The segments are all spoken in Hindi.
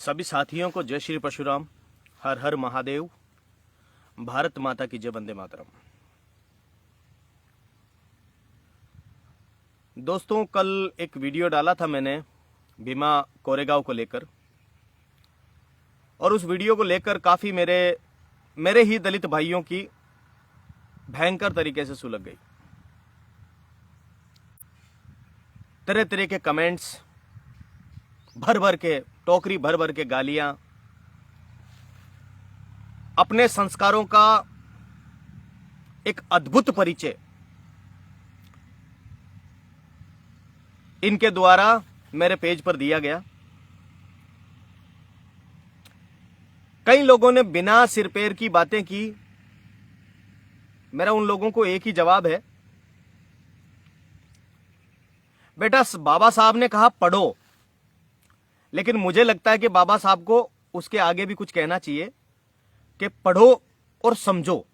सभी साथियों को जय श्री परशुराम। हर हर महादेव। भारत माता की जय। वंदे मातरम। दोस्तों, कल एक वीडियो डाला था मैंने भीमा कोरेगांव को लेकर, और उस वीडियो को लेकर काफ़ी मेरे ही दलित भाइयों की भयंकर तरीके से सुलग गई। तरह तरह के कमेंट्स, भर भर के टोकरी, भर भर के गालियां, अपने संस्कारों का एक अद्भुत परिचय इनके द्वारा मेरे पेज पर दिया गया। कई लोगों ने बिना सिर पैर की बातें की। मेरा उन लोगों को एक ही जवाब है, बेटा बाबा साहब ने कहा पढ़ो, लेकिन मुझे लगता है कि बाबा साहब को उसके आगे भी कुछ कहना चाहिए कि पढ़ो और समझो।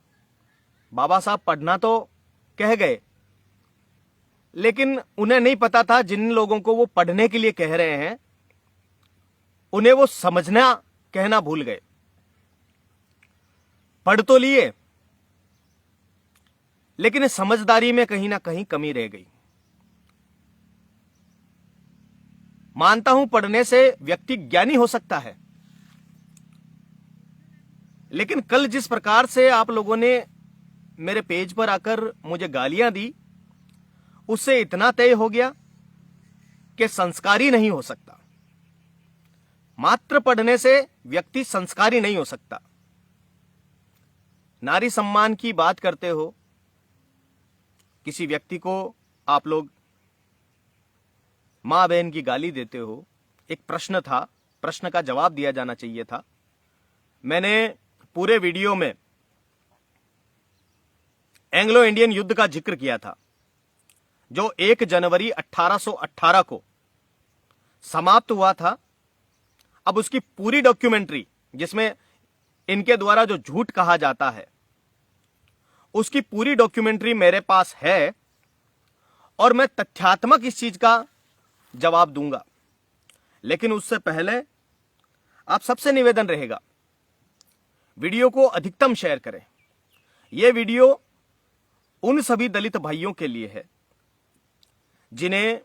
बाबा साहब पढ़ना तो कह गए, लेकिन उन्हें नहीं पता था जिन लोगों को वो पढ़ने के लिए कह रहे हैं उन्हें वो समझना कहना भूल गए। पढ़ तो लिए, लेकिन समझदारी में कहीं ना कहीं कमी रह गई। मानता हूं पढ़ने से व्यक्ति ज्ञानी हो सकता है, लेकिन कल जिस प्रकार से आप लोगों ने मेरे पेज पर आकर मुझे गालियां दी, उससे इतना तय हो गया कि संस्कारी नहीं हो सकता। मात्र पढ़ने से व्यक्ति संस्कारी नहीं हो सकता। नारी सम्मान की बात करते हो, किसी व्यक्ति को आप लोग मां बहन की गाली देते हो। एक प्रश्न था, प्रश्न का जवाब दिया जाना चाहिए था। मैंने पूरे वीडियो में एंग्लो इंडियन युद्ध का जिक्र किया था, जो 1 जनवरी 1818 को समाप्त हुआ था। अब उसकी पूरी डॉक्यूमेंट्री, जिसमें इनके द्वारा जो झूठ कहा जाता है, उसकी पूरी डॉक्यूमेंट्री मेरे पास है, और मैं तथ्यात्मक इस चीज का जवाब दूंगा। लेकिन उससे पहले आप सबसे निवेदन रहेगा, वीडियो को अधिकतम शेयर करें। यह वीडियो उन सभी दलित भाइयों के लिए है जिन्हें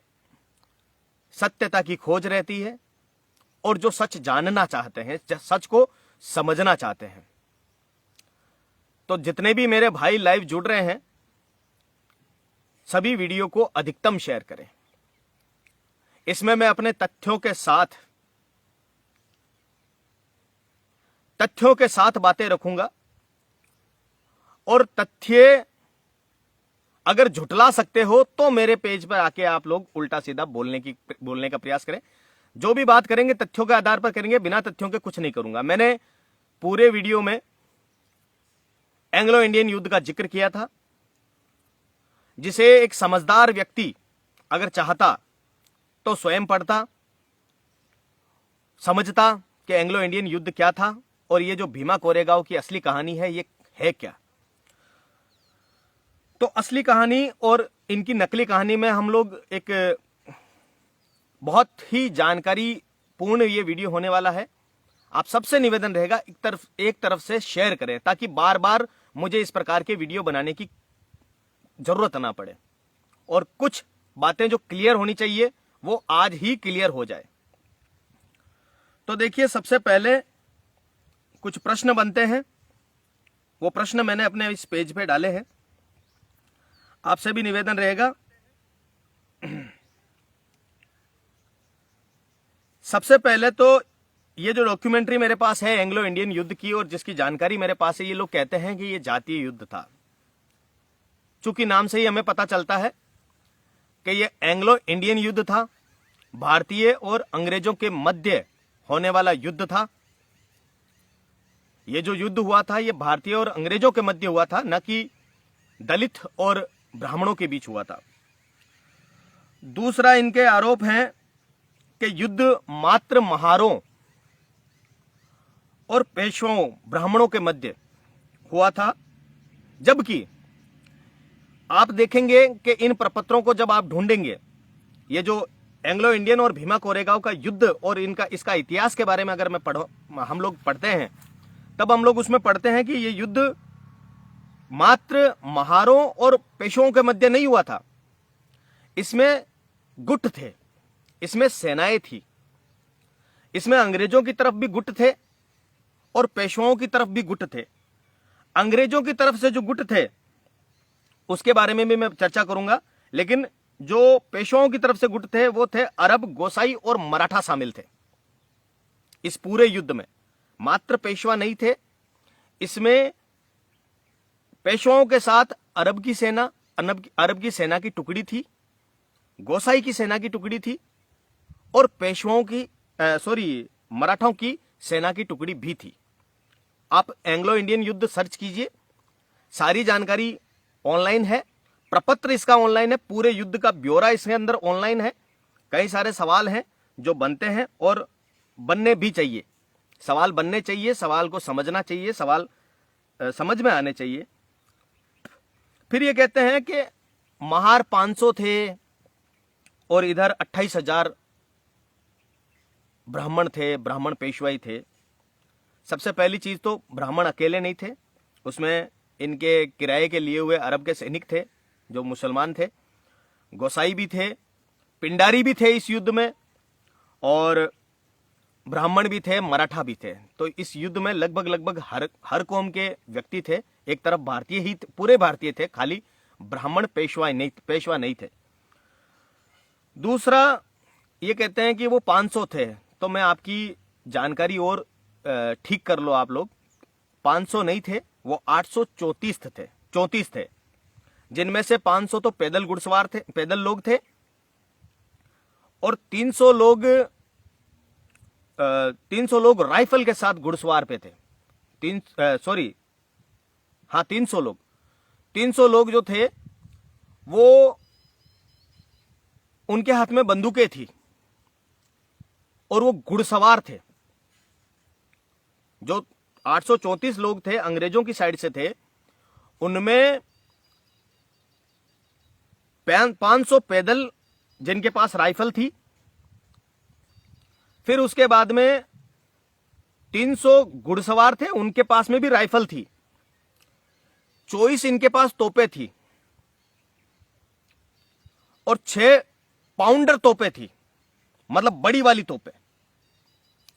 सत्यता की खोज रहती है और जो सच जानना चाहते हैं, सच को समझना चाहते हैं। तो जितने भी मेरे भाई लाइव जुड़ रहे हैं, सभी वीडियो को अधिकतम शेयर करें। इसमें मैं अपने तथ्यों के साथ बातें रखूंगा, और तथ्य अगर झुटला सकते हो तो मेरे पेज पर आके आप लोग उल्टा सीधा बोलने का प्रयास करें। जो भी बात करेंगे तथ्यों के आधार पर करेंगे, बिना तथ्यों के कुछ नहीं करूंगा। मैंने पूरे वीडियो में एंग्लो इंडियन युद्ध का जिक्र किया था, जिसे एक समझदार व्यक्ति अगर चाहता तो स्वयं पढ़ता, समझता कि एंग्लो इंडियन युद्ध क्या था और ये जो भीमा कोरेगांव की असली कहानी है ये है क्या। तो असली कहानी और इनकी नकली कहानी में हम लोग एक बहुत ही जानकारी पूर्ण ये वीडियो होने वाला है। आप सबसे निवेदन रहेगा, एक तरफ से शेयर करें, ताकि बार बार मुझे इस प्रकार के वीडियो बनाने की जरूरत ना पड़े, और कुछ बातें जो क्लियर होनी चाहिए वो आज ही क्लियर हो जाए। तो देखिए, सबसे पहले कुछ प्रश्न बनते हैं। वो प्रश्न मैंने अपने इस पेज पे डाले हैं। आपसे भी निवेदन रहेगा, सबसे पहले तो ये जो डॉक्यूमेंट्री मेरे पास है एंग्लो इंडियन युद्ध की, और जिसकी जानकारी मेरे पास है, ये लोग कहते हैं कि ये जातीय युद्ध था। चूंकि नाम से ही हमें पता चलता है कि ये एंग्लो इंडियन युद्ध था, भारतीय और अंग्रेजों के मध्य होने वाला युद्ध था। ये जो युद्ध हुआ था ये भारतीय और अंग्रेजों के मध्य हुआ था, न कि दलित और ब्राह्मणों के बीच हुआ था। दूसरा, इनके आरोप हैं कि युद्ध मात्र महारों और पेशवाओं, ब्राह्मणों के मध्य हुआ था, जबकि आप देखेंगे कि इन प्रपत्रों को जब आप ढूंढेंगे, ये जो एंग्लो इंडियन और भीमा कोरेगांव का युद्ध और इसका इतिहास के बारे में अगर हम लोग पढ़ते हैं, तब हम लोग उसमें पढ़ते हैं कि ये युद्ध मात्र महारों और पेशवाओं के मध्य नहीं हुआ था। इसमें गुट थे, इसमें सेनाएं थी, इसमें अंग्रेजों की तरफ भी गुट थे और पेशवाओं की तरफ भी गुट थे। अंग्रेजों की तरफ से जो गुट थे उसके बारे में भी मैं चर्चा करूंगा, लेकिन जो पेशवाओं की तरफ से गुट थे वो थे अरब, गोसाई और मराठा शामिल थे इस पूरे युद्ध में। मात्र पेशवा नहीं थे, इसमें पेशवाओं के साथ अरब की सेना की टुकड़ी थी, गोसाई की सेना की टुकड़ी थी और मराठाओं की सेना की टुकड़ी भी थी। आप एंग्लो इंडियन युद्ध सर्च कीजिए, सारी जानकारी ऑनलाइन है, प्रपत्र इसका ऑनलाइन है, पूरे युद्ध का ब्यौरा इसके अंदर ऑनलाइन है। कई सारे सवाल हैं जो बनते हैं और बनने भी चाहिए। सवाल बनने चाहिए, सवाल को समझना चाहिए, सवाल समझ में आने चाहिए। फिर ये कहते हैं कि महार 500 थे और इधर 28,000 ब्राह्मण थे, ब्राह्मण पेशवाई थे। सबसे पहली चीज तो ब्राह्मण अकेले नहीं थे, उसमें इनके किराए के लिए हुए अरब के सैनिक थे जो मुसलमान थे, गोसाई भी थे, पिंडारी भी थे इस युद्ध में, और ब्राह्मण भी थे, मराठा भी थे। तो इस युद्ध में लगभग हर कौम के व्यक्ति थे। एक तरफ भारतीय ही पूरे भारतीय थे, खाली ब्राह्मण पेशवा नहीं थे। दूसरा ये कहते हैं कि वो 500 थे, तो मैं आपकी जानकारी और ठीक कर लो आप लोग, 500 नहीं थे, वो 834 थे, जिनमें से 500 तो पैदल घुड़सवार थे, पैदल लोग थे, और 300 लोग राइफल के साथ घुड़सवार पे थे। 300 लोग जो थे वो उनके हाथ में बंदूकें थी और वो घुड़सवार थे। जो 834 लोग थे अंग्रेजों की साइड से थे, उनमें 500 पैदल जिनके पास राइफल थी, फिर उसके बाद में 300 घुड़सवार थे, उनके पास में भी राइफल थी, 24 इनके पास तोपें थी और 6 पाउंडर तोपें थी, मतलब बड़ी वाली तोपें।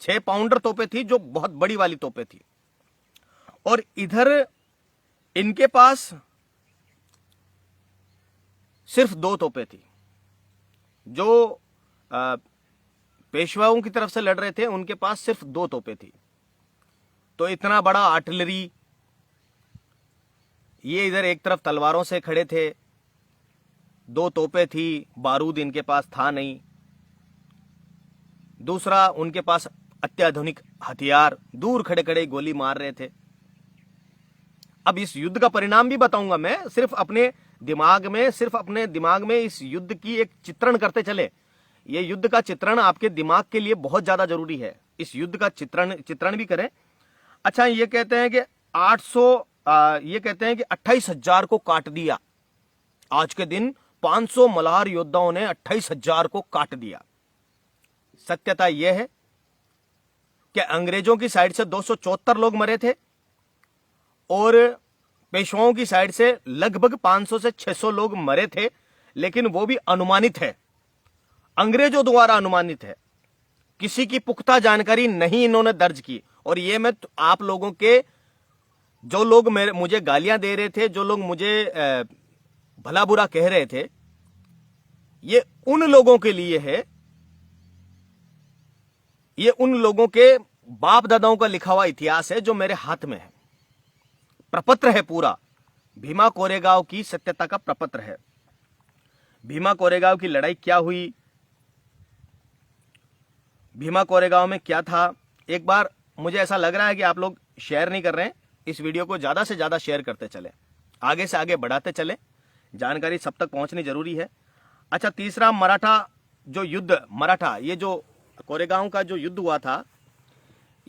6 पाउंडर तोपें थी जो बहुत बड़ी वाली तोपें थी। और इधर इनके पास सिर्फ 2 तोपें थी। जो पेशवाओं की तरफ से लड़ रहे थे उनके पास सिर्फ 2 तोपें थी। तो इतना बड़ा आर्टिलरी, ये इधर एक तरफ तलवारों से खड़े थे, 2 तोपें थी, बारूद इनके पास था नहीं। दूसरा, उनके पास अत्याधुनिक हथियार, दूर खड़े खड़े गोली मार रहे थे। अब इस युद्ध का परिणाम भी बताऊंगा मैं, सिर्फ अपने दिमाग में इस युद्ध की एक चित्रण करते चले। ये युद्ध का चित्रण आपके दिमाग के लिए बहुत ज्यादा जरूरी है। इस युद्ध का चित्रण भी करें। अच्छा, ये कहते हैं कि 28,000 को काट दिया। आज के दिन 500 मल्हार योद्धाओं ने 28,000 को काट दिया। सत्यता यह है कि अंग्रेजों की साइड से 274 लोग मरे थे और पेशवाओं की साइड से लगभग 500 से 600 लोग मरे थे, लेकिन वो भी अनुमानित है, अंग्रेजों द्वारा अनुमानित है। किसी की पुख्ता जानकारी नहीं इन्होंने दर्ज की। और ये मैं आप लोगों के, जो लोग मुझे गालियां दे रहे थे, जो लोग मुझे भला बुरा कह रहे थे, ये उन लोगों के लिए है, ये उन लोगों के बाप दादाओं का लिखा हुआ इतिहास है जो मेरे हाथ में है। प्रपत्र है पूरा, भीमा कोरेगांव की सत्यता का प्रपत्र है। भीमा कोरेगांव की लड़ाई क्या हुई, भीमा कोरेगांव में क्या था, एक बार मुझे ऐसा लग रहा है कि आप लोग शेयर नहीं कर रहे हैं। इस वीडियो को ज्यादा से ज्यादा शेयर करते चले, आगे से आगे बढ़ाते चले, जानकारी सब तक पहुंचनी जरूरी है। अच्छा, तीसरा, ये जो कोरेगांव का जो युद्ध हुआ था,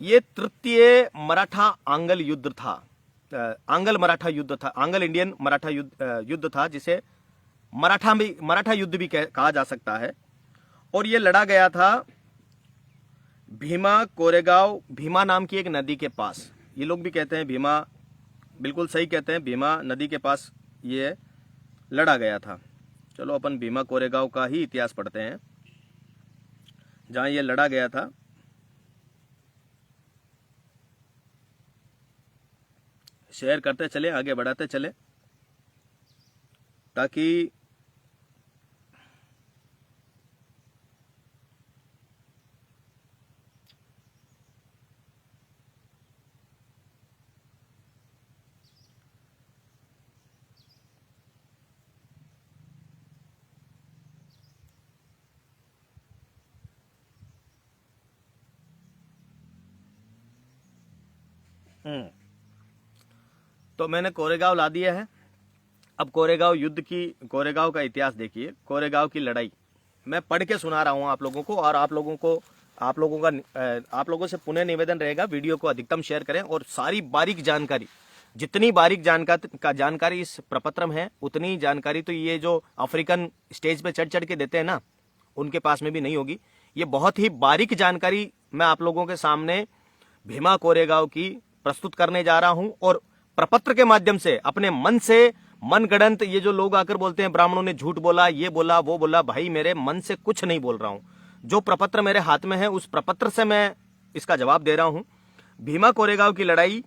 ये तृतीय मराठा आंगल युद्ध था, आंगल मराठा युद्ध था, आंगल इंडियन मराठा युद्ध था, जिसे मराठा युद्ध भी कहा जा सकता है। और ये लड़ा गया था भीमा कोरेगांव, भीमा नाम की एक नदी के पास। ये लोग भी कहते हैं भीमा, बिल्कुल सही कहते हैं, भीमा नदी के पास ये लड़ा गया था। चलो अपन भीमा कोरेगांव का ही इतिहास पढ़ते हैं, जहां ये लड़ा गया था। शेयर करते चले, आगे बढ़ाते चले, ताकि तो मैंने कोरेगांव ला दिया है। अब कोरेगांव युद्ध की, कोरेगांव का इतिहास देखिए, कोरेगांव की लड़ाई मैं पढ़ के सुना रहा हूं आप लोगों को, और आप लोगों से पुनः निवेदन रहेगा, वीडियो को अधिकतम शेयर करें और सारी बारीक जानकारी, जितनी बारीक जानकारी इस प्रपत्र में है, उतनी जानकारी तो ये जो अफ्रीकन स्टेज पे चढ़ चढ़ के देते हैं ना, उनके पास में भी नहीं होगी। ये बहुत ही बारीक जानकारी मैं आप लोगों के सामने भीमा कोरेगांव की प्रस्तुत करने जा रहा हूं, और प्रपत्र के माध्यम से अपने मन से, मनगढ़ंत ये जो लोग आकर बोलते हैं ब्राह्मणों ने झूठ बोला, ये बोला, वो बोला, भाई मेरे मन से कुछ नहीं बोल रहा हूं। जो प्रपत्र मेरे हाथ में है उस प्रपत्र से मैं इसका जवाब दे रहा हूं। भीमा कोरेगांव की लड़ाई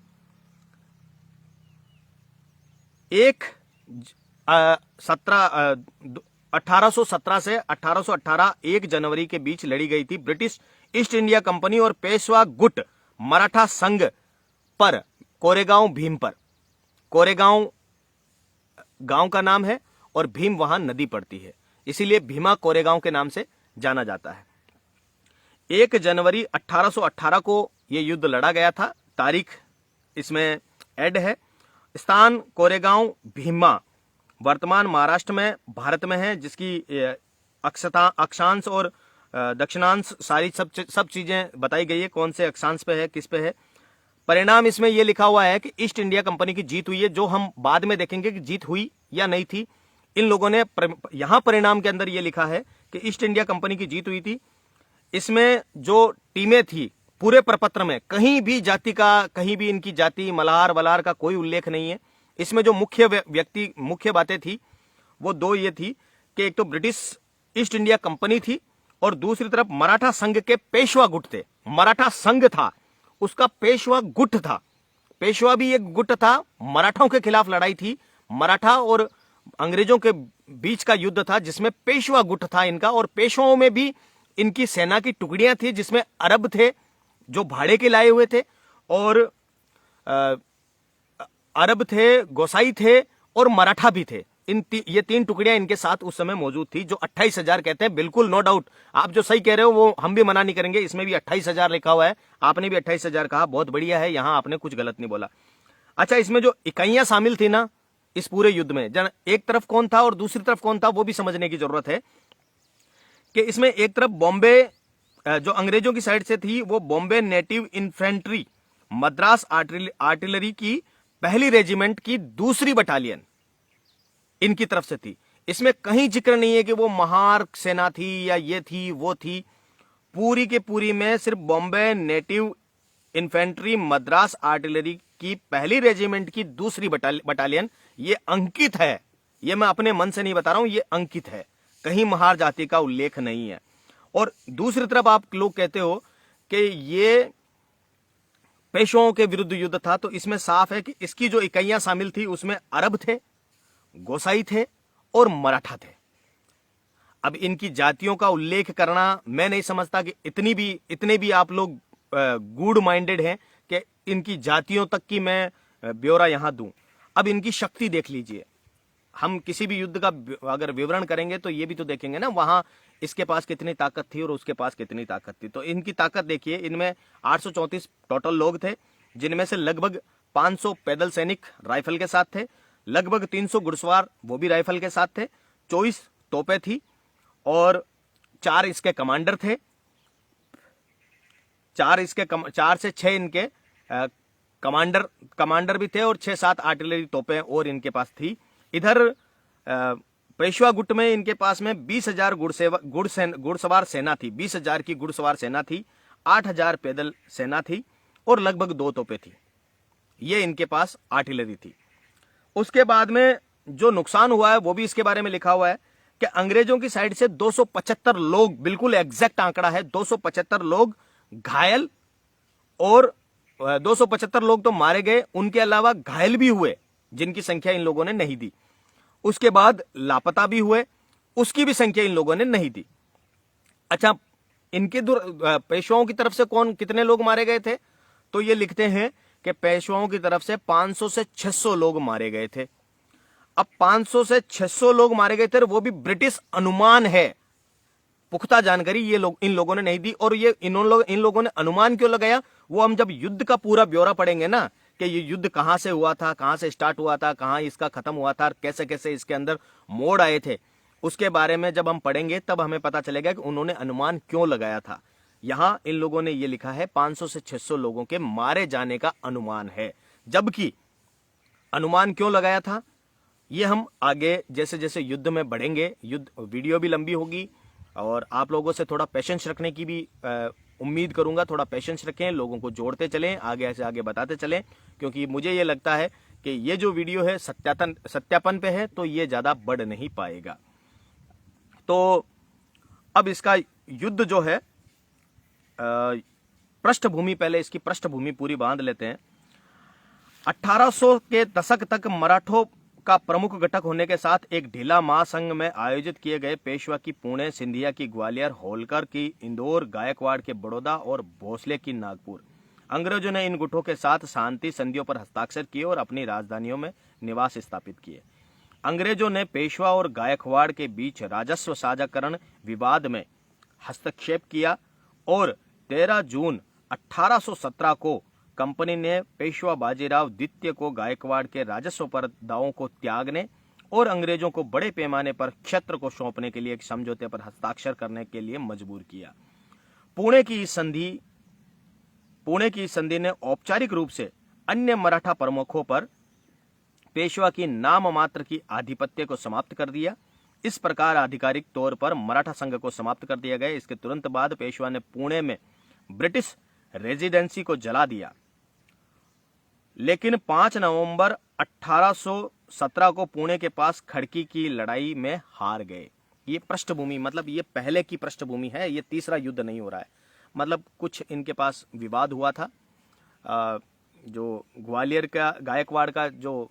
1817 से 1818 1 जनवरी के बीच लड़ी गई थी। ब्रिटिश ईस्ट इंडिया कंपनी और पेशवा गुट मराठा संघ पर कोरेगांव भीम पर। कोरेगांव गांव का नाम है और भीम वहां नदी पड़ती है, इसीलिए भीमा कोरेगांव के नाम से जाना जाता है। 1 जनवरी 1818 को यह युद्ध लड़ा गया था। तारीख इसमें ऐड है। स्थान कोरेगांव भीमा वर्तमान महाराष्ट्र में, भारत में है, जिसकी अक्षांश और दक्षिणांश सारी सब चीजें बताई गई है, कौन से अक्षांश पे है, किस पे है। परिणाम इसमें यह लिखा हुआ है कि ईस्ट इंडिया कंपनी की जीत हुई है, जो हम बाद में देखेंगे कि जीत हुई या नहीं थी। इन लोगों ने यहां परिणाम के अंदर यह लिखा है कि ईस्ट इंडिया कंपनी की जीत हुई थी। इसमें जो टीमें थी पूरे प्रपत्र में कहीं भी जाति का, कहीं भी इनकी जाति मल्हार वलार का कोई उल्लेख नहीं है। इसमें जो मुख्य बातें थी वो दो ये थी कि एक तो ब्रिटिश ईस्ट इंडिया कंपनी थी और दूसरी तरफ मराठा संघ के पेशवा गुट थे। मराठा संघ था, उसका पेशवा गुट था। पेशवा भी एक गुट था, मराठाओं के खिलाफ लड़ाई थी। मराठा और अंग्रेजों के बीच का युद्ध था जिसमें पेशवा गुट था इनका, और पेशवाओं में भी इनकी सेना की टुकड़ियां थी जिसमें अरब थे जो भाड़े के लाए हुए थे, और अरब थे, गोसाई थे और मराठा भी थे। ये 3 टुकड़ियां इनके साथ उस समय मौजूद थी, जो 28,000 कहते हैं। बिल्कुल नो डाउट, आप जो सही कह रहे हो वो हम भी मना नहीं करेंगे। इसमें भी 28,000 लिखा हुआ है, आपने भी 28,000 कहा, बहुत बढ़िया है, यहां आपने कुछ गलत नहीं बोला। अच्छा, इसमें जो इकाइयां शामिल थी ना इस पूरे युद्ध में, एक तरफ कौन था और दूसरी तरफ कौन था वो भी समझने की जरूरत है। कि इसमें एक तरफ बॉम्बे जो अंग्रेजों की साइड से थी वो Bombay native infantry Madras artillery की पहली रेजिमेंट की 2री बटालियन इनकी तरफ से थी। इसमें कहीं जिक्र नहीं है कि वो महार सेना थी या ये थी वो थी। पूरी के पूरी में सिर्फ Bombay native infantry Madras artillery की पहली रेजिमेंट की 2री बटालियन ये अंकित है। ये मैं अपने मन से नहीं बता रहा हूं, ये अंकित है, कहीं महार जाति का उल्लेख नहीं है। और दूसरी तरफ आप लोग कहते हो कि ये पेशवाओं के विरुद्ध युद्ध था, तो इसमें साफ है कि इसकी जो इकाइयां शामिल थी उसमें अरब थे, गोसाई थे और मराठा थे। अब इनकी जातियों का उल्लेख करना मैं नहीं समझता कि इतने भी आप लोग गुड माइंडेड हैं कि इनकी जातियों तक की मैं ब्यौरा यहां दूं। अब इनकी शक्ति देख लीजिए। हम किसी भी युद्ध का अगर विवरण करेंगे तो ये भी तो देखेंगे ना, वहां इसके पास कितनी ताकत थी और उसके पास कितनी ताकत थी। तो इनकी ताकत देखिए, इनमें 834 टोटल लोग थे, जिनमें से लगभग 500 पैदल सैनिक राइफल के साथ थे, लगभग 300 घुड़सवार वो भी राइफल के साथ थे, 24 तोपें थी और 4 इसके कमांडर थे। 4 से 6 इनके कमांडर भी थे और 6-7 आर्टिलरी तोपें और इनके पास थी। इधर पेशवा गुट में इनके पास में 20,000 घुड़सवार सेना थी, 20,000 की घुड़सवार सेना थी, 8,000 पैदल सेना थी और लगभग 2 तोपें थी। ये इनके पास आर्टिलरी थी। उसके बाद में जो नुकसान हुआ है वो भी इसके बारे में लिखा हुआ है कि अंग्रेजों की साइड से 275 लोग, बिल्कुल एग्जैक्ट आंकड़ा है, 275 लोग घायल और 275 लोग तो मारे गए, उनके अलावा घायल भी हुए जिनकी संख्या इन लोगों ने नहीं दी। उसके बाद लापता भी हुए, उसकी भी संख्या इन लोगों ने नहीं दी। अच्छा, इनके पेशवाओं की तरफ से कौन कितने लोग मारे गए थे, तो ये लिखते हैं कि पेशवाओं की तरफ से 500 से 600 लोग मारे गए थे। अब 500 से 600 लोग मारे गए थे, वो भी ब्रिटिश अनुमान है, पुख्ता जानकारी ये लोग इन लोगों ने नहीं दी। और ये इन लोगों ने अनुमान क्यों लगाया, वो हम जब युद्ध का पूरा ब्यौरा पढ़ेंगे ना, कि ये युद्ध कहां से हुआ था, कहां से स्टार्ट हुआ था, कहां इसका खत्म हुआ था, कैसे कैसे इसके अंदर मोड़ आए थे, उसके बारे में जब हम पढ़ेंगे तब हमें पता चलेगा कि उन्होंने अनुमान क्यों लगाया था। यहां इन लोगों ने ये लिखा है 500 से 600 लोगों के मारे जाने का अनुमान है। जबकि अनुमान क्यों लगाया था ये हम आगे जैसे जैसे युद्ध में बढ़ेंगे, युद्ध वीडियो भी लंबी होगी और आप लोगों से थोड़ा पेशेंस रखने की भी उम्मीद करूंगा। थोड़ा पेशेंस रखें, लोगों को जोड़ते चलें, आगे से आगे बताते चलें, क्योंकि मुझे ये लगता है कि ये जो वीडियो है सत्यापन पे है तो ये ज्यादा बढ़ नहीं पाएगा। तो अब इसका युद्ध जो है पृष्ठभूमि, पहले इसकी पृष्ठभूमि पूरी बांध लेते हैं। 1800 के दशक तक मराठों का प्रमुख घटक होने के साथ एक ढीला महासंघ में आयोजित किए गए पेशवा की पुणे, सिंधिया की ग्वालियर, होलकर की इंदौर, गायकवाड़ के बड़ौदा और भोसले की नागपुर। अंग्रेजों ने इन गुटों के साथ शांति संधियों पर हस्ताक्षर किए और अपनी राजधानियों में निवास स्थापित किए। अंग्रेजों ने पेशवा और गायकवाड़ के बीच राजस्व साझाकरण विवाद में हस्तक्षेप किया और 13 जून 1817 को कंपनी ने पेशवा बाजीराव द्वितीय को गायकवाड़ के राजस्व पर दावों को त्यागने और अंग्रेजों को बड़े पैमाने पर क्षेत्र को सौंपने के लिए एक समझौते पर हस्ताक्षर करने के लिए मजबूर किया। पुणे की इस संधि ने औपचारिक रूप से अन्य मराठा प्रमुखों पर पेशवा की नाम मात्र की आधिपत्य को समाप्त कर दिया। इस प्रकार आधिकारिक तौर पर मराठा संघ को समाप्त कर दिया गया। इसके तुरंत बाद पेशवा ने पुणे में ब्रिटिश रेजिडेंसी को जला दिया, लेकिन 5 नवंबर 1817 को पुणे के पास खड़की की लड़ाई में हार गए। ये पृष्ठभूमि, मतलब ये पहले की पृष्ठभूमि है, ये तीसरा युद्ध नहीं हो रहा है। मतलब कुछ इनके पास विवाद हुआ था। जो ग्वालियर का गायकवाड़ का जो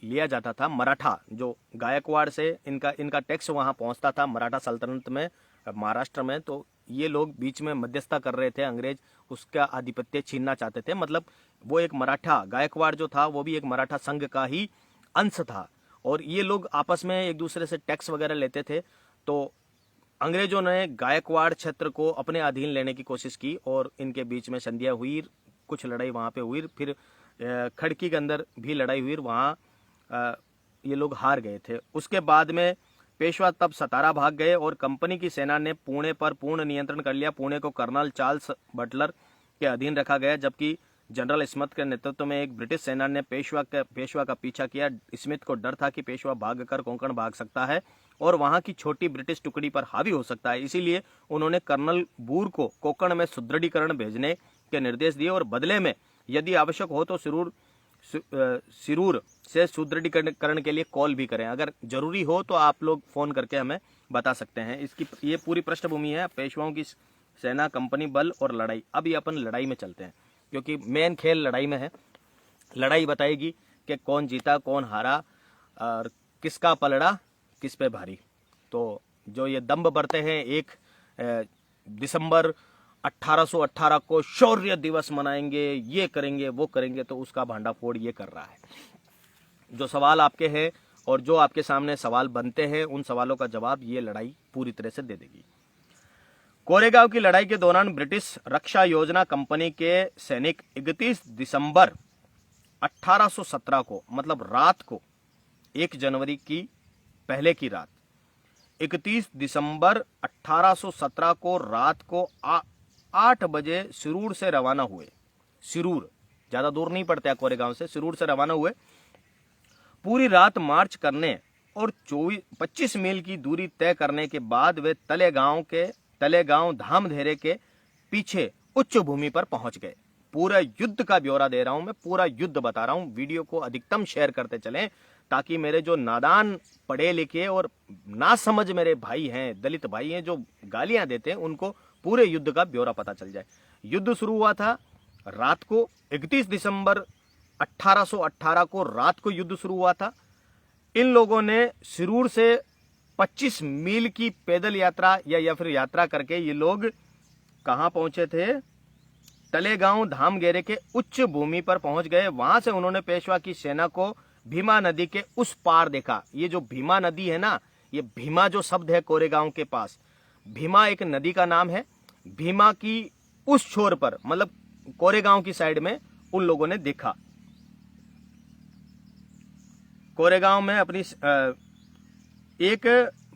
लिया जाता था, मराठा जो गायकवाड़ से इनका टैक्स वहां पहुंचता था मराठा सल्तनत में, महाराष्ट्र में, तो ये लोग बीच में मध्यस्थता कर रहे थे, अंग्रेज उसका आधिपत्य छीनना चाहते थे। मतलब वो एक मराठा, गायकवाड़ जो था वो भी एक मराठा संघ का ही अंश था और ये लोग आपस में एक दूसरे से टैक्स वगैरह लेते थे। तो अंग्रेजों ने गायकवाड़ क्षेत्र को अपने अधीन लेने की कोशिश की और इनके बीच में संधियां हुई, कुछ लड़ाई वहां पे हुई, फिर खड़की के अंदर भी लड़ाई हुई, वहां ये लोग हार गए थे। उसके बाद में पेशवा तब सतारा भाग गए और कंपनी की सेना ने पुणे पर पूर्ण नियंत्रण कर लिया। पुणे को कर्नल चार्ल्स बटलर के अधीन रखा गया, जबकि जनरल स्मिथ के नेतृत्व में एक ब्रिटिश सेना ने पेशवा का पीछा किया। स्मिथ को डर था कि पेशवा भागकर कोंकण भाग सकता है और वहां की छोटी ब्रिटिश टुकड़ी पर हावी हो सकता है, इसीलिए उन्होंने कर्नल बूर को कोंकण में सुदृढ़ीकरण भेजने के निर्देश दिए और बदले में यदि आवश्यक हो तो सिरूर से सुदृढ़ीकरण के लिए कॉल भी करें। अगर जरूरी हो तो आप लोग फोन करके हमें बता सकते हैं। इसकी ये पूरी पृष्ठभूमि है, पेशवाओं की सेना, कंपनी बल और लड़ाई। अब ये अपन लड़ाई में चलते हैं, क्योंकि मेन खेल लड़ाई में है। लड़ाई बताएगी कि कौन जीता कौन हारा और किसका पलड़ा किस पे भारी। तो जो ये दम्भ बरते हैं 1 दिसंबर 1818 को शौर्य दिवस मनाएंगे, ये करेंगे वो करेंगे, तो उसका भांडाफोड़ ये कर रहा है। जो सवाल आपके हैं और जो आपके सामने सवाल बनते हैं उन सवालों का जवाब ये लड़ाई पूरी तरह से दे देगी। कोरेगांव की लड़ाई के दौरान ब्रिटिश रक्षा योजना कंपनी के सैनिक 31 दिसंबर 1817 को, मतलब रात को, 1 जनवरी की पहले की रात, 31 दिसंबर 1817 को रात को 8 बजे सिरूर से रवाना हुए। सिरूर ज्यादा दूर नहीं पड़ता है कोरेगांव से, सिरूर से रवाना हुए। पूरी रात मार्च करने और 25 मील की दूरी तय करने के बाद वे तलेगांव धामधेरे के पीछे उच्च भूमि पर पहुंच गए। पूरा युद्ध का ब्यौरा दे रहा हूं मैं, पूरा युद्ध बता रहा हूं। वीडियो को अधिकतम शेयर करते चलें ताकि मेरे जो नादान पढ़े लिखे और ना समझ मेरे भाई हैं, दलित भाई हैं, जो गालियां देते हैं, उनको पूरे युद्ध का ब्यौरा पता चल जाए। युद्ध शुरू हुआ था रात को 31 दिसंबर 1818 को रात को युद्ध शुरू हुआ था। इन लोगों ने सिरूर से 25 मील की पैदल यात्रा या फिर यात्रा करके ये लोग कहां पहुंचे थे? तलेगांव धामगेरे के उच्च भूमि पर पहुंच गए। वहां से उन्होंने पेशवा की सेना को भीमा नदी के उस पार देखा। ये जो भीमा नदी है ना, ये भीमा जो शब्द है कोरेगांव के पास, भीमा एक नदी का नाम है। भीमा की उस छोर पर, मतलब कोरेगांव की साइड में उन लोगों ने देखा। कोरेगांव में अपनी एक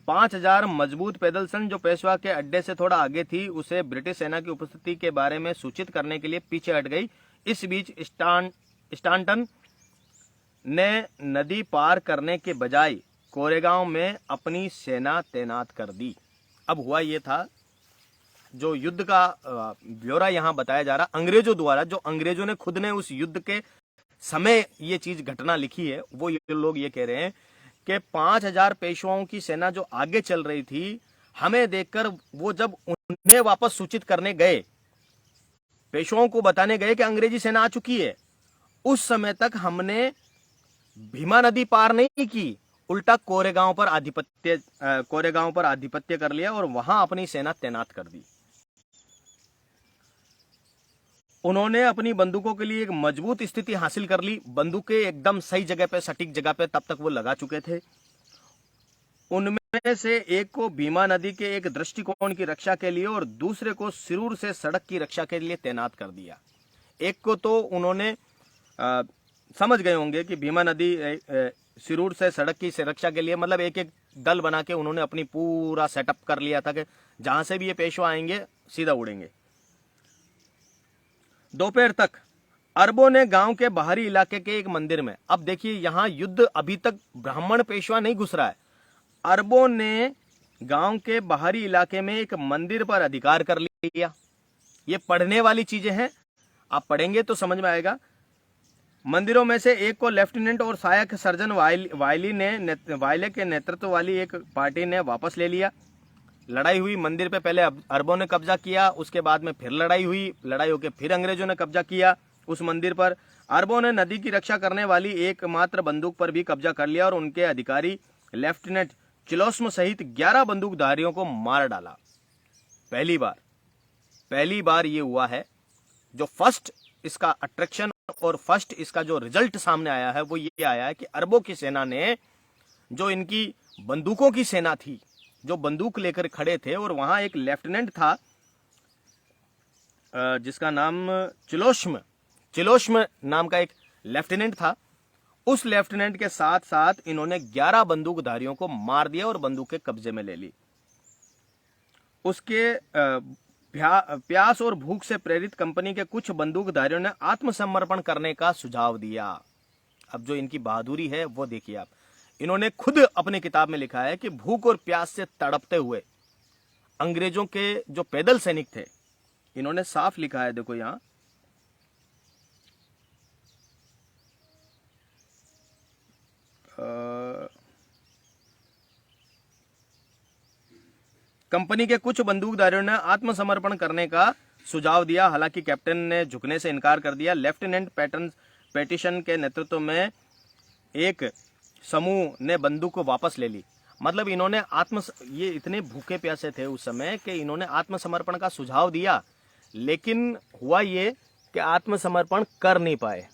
5000 मजबूत पैदल सन जो पेशवा के अड्डे से थोड़ा आगे थी, उसे ब्रिटिश सेना की उपस्थिति के बारे में सूचित करने के लिए पीछे हट गई। इस बीच स्टांटन ने नदी पार करने के बजाय कोरेगांव में अपनी सेना तैनात कर दी। अब हुआ ये था, जो युद्ध का ब्यौरा यहां बताया जा रहा अंग्रेजों द्वारा, जो अंग्रेजों ने खुद ने उस युद्ध के समय ये चीज घटना लिखी है, वो ये लोग ये कह रहे हैं कि 5000 पेशवाओं की सेना जो आगे चल रही थी, हमें देखकर वो जब उन्हें वापस सूचित करने गए, पेशवाओं को बताने गए कि अंग्रेजी सेना आ चुकी है, उस समय तक हमने भीमा नदी पार नहीं की, उल्टा कोरेगांव पर आधिपत्य कर लिया और वहां अपनी सेना तैनात कर दी। उन्होंने अपनी बंदूकों के लिए एक मजबूत स्थिति हासिल कर ली। बंदूकें एकदम सही जगह पे, सटीक जगह पे तब तक वो लगा चुके थे। उनमें से एक को भीमा नदी के एक दृष्टिकोण की रक्षा के लिए और दूसरे को सिरूर से सड़क की रक्षा के लिए तैनात कर दिया। एक को तो उन्होंने समझ गए होंगे कि भीमा नदी सिरूर से सड़क की रक्षा के लिए, मतलब एक एक दल बना के उन्होंने अपनी पूरा सेटअप कर लिया था कि जहां से भी ये पेशवा आएंगे सीधा उड़ेंगे। दोपहर तक अरबों ने गांव के बाहरी इलाके के एक मंदिर में, अब देखिए यहां युद्ध अभी तक ब्राह्मण पेशवा नहीं घुस रहा है, अरबों ने गांव के बाहरी इलाके में एक मंदिर पर अधिकार कर लिया। ये पढ़ने वाली चीजें हैं, आप पढ़ेंगे तो समझ में आएगा। मंदिरों में से एक को लेफ्टिनेंट और सहायक सर्जन वायले के नेतृत्व वाली एक पार्टी ने वापस ले लिया। लड़ाई हुई मंदिर पे, पहले अरबों ने कब्जा किया, उसके बाद में फिर लड़ाई हुई, लड़ाई होकर फिर अंग्रेजों ने कब्जा किया उस मंदिर पर। अरबों ने नदी की रक्षा करने वाली एकमात्र बंदूक पर भी कब्जा कर लिया और उनके अधिकारी लेफ्टिनेंट चिलोस्म सहित 11 बंदूकधारियों को मार डाला। पहली बार ये हुआ है, जो फर्स्ट इसका अट्रैक्शन और फर्स्ट इसका जो रिजल्ट सामने आया है वो ये आया है कि अरबों की सेना ने, जो इनकी बंदूकों की सेना थी, जो बंदूक लेकर खड़े थे, और वहां एक लेफ्टिनेंट था जिसका नाम चिलोस्म नाम का एक लेफ्टिनेंट था। उस लेफ्टिनेंट के साथ साथ इन्होंने 11 बंदूकधारियों को मार दिया और बंदूकें कब्जे में ले ली। उसके प्यास और भूख से प्रेरित कंपनी के कुछ बंदूकधारियों ने आत्मसमर्पण करने का सुझाव दिया। अब जो इनकी बहादुरी है वो देखिए आप, इन्होंने खुद अपनी किताब में लिखा है कि भूख और प्यास से तड़पते हुए अंग्रेजों के जो पैदल सैनिक थे, इन्होंने साफ लिखा है, देखो यहां, कंपनी के कुछ बंदूकधारियों ने आत्मसमर्पण करने का सुझाव दिया, हालांकि कैप्टन ने झुकने से इनकार कर दिया। लेफ्टिनेंट पैटिसन के नेतृत्व में एक समूह ने बंदूक को वापस ले ली। मतलब इन्होंने ये इतने भूखे प्यासे थे उस समय कि इन्होंने आत्मसमर्पण का सुझाव दिया, लेकिन हुआ ये कि आत्मसमर्पण कर नहीं पाए,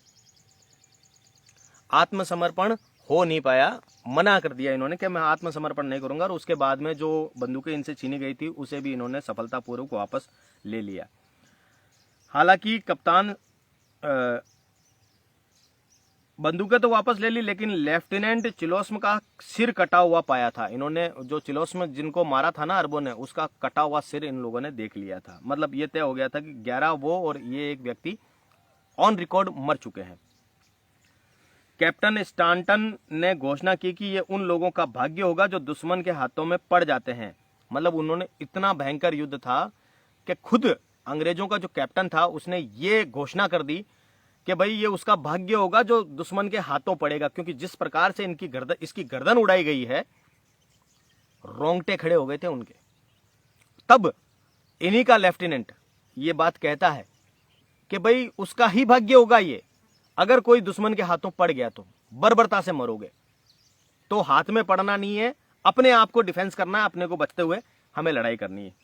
आत्मसमर्पण हो नहीं पाया, मना कर दिया इन्होंने कि मैं आत्मसमर्पण नहीं करूंगा। और उसके बाद में जो बंदूकें इनसे छीनी गई थी उसे भी इन्होंने सफलतापूर्वक वापस ले लिया। हालांकि कप्तान बंदूकें तो वापस ले ली, लेकिन लेफ्टिनेंट चिलोस्म का सिर कटा हुआ पाया था। इन्होंने जो चिलोस्म जिनको मारा था ना अरबों ने, उसका कटा हुआ सिर इन लोगों ने देख लिया था। मतलब ये तय हो गया था कि 11 वो और ये एक व्यक्ति ऑन रिकॉर्ड मर चुके हैं। कैप्टन स्टांटन ने घोषणा की कि ये उन लोगों का भाग्य होगा जो दुश्मन के हाथों में पड़ जाते हैं। मतलब उन्होंने, इतना भयंकर युद्ध था कि खुद अंग्रेजों का जो कैप्टन था उसने ये घोषणा कर दी कि भाई ये उसका भाग्य होगा जो दुश्मन के हाथों पड़ेगा, क्योंकि जिस प्रकार से इसकी गर्दन उड़ाई गई है, रोंगटे खड़े हो गए थे उनके। तब इन्हीं का लेफ्टिनेंट ये बात कहता है कि भाई उसका ही भाग्य होगा ये, अगर कोई दुश्मन के हाथों पड़ गया तो बर्बरता से मरोगे। तो हाथ में पड़ना नहीं है, अपने आप को डिफेंस करना है, अपने को बचते हुए हमें लड़ाई करनी है।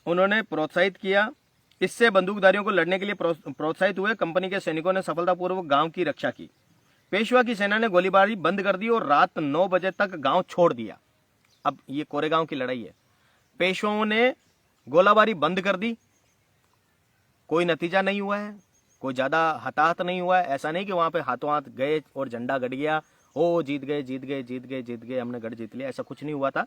उन्होंने प्रोत्साहित किया, इससे बंदूकधारियों को लड़ने के लिए प्रोत्साहित हुए। कंपनी के सैनिकों ने सफलतापूर्वक गांव की रक्षा की। पेशवा की सेना ने गोलीबारी बंद कर दी और रात 9 बजे तक गांव छोड़ दिया। अब ये कोरेगांव की लड़ाई है। पेशवाओं ने गोलाबारी बंद कर दी, कोई नतीजा नहीं हुआ है, कोई ज्यादा हताहत नहीं हुआ है। ऐसा नहीं कि वहां पे हाथों हाथ गए और झंडा गड़ गया, ओ जीत गए जीत गए जीत गए जीत गए, हमने गढ़ जीत लिया, ऐसा कुछ नहीं हुआ था।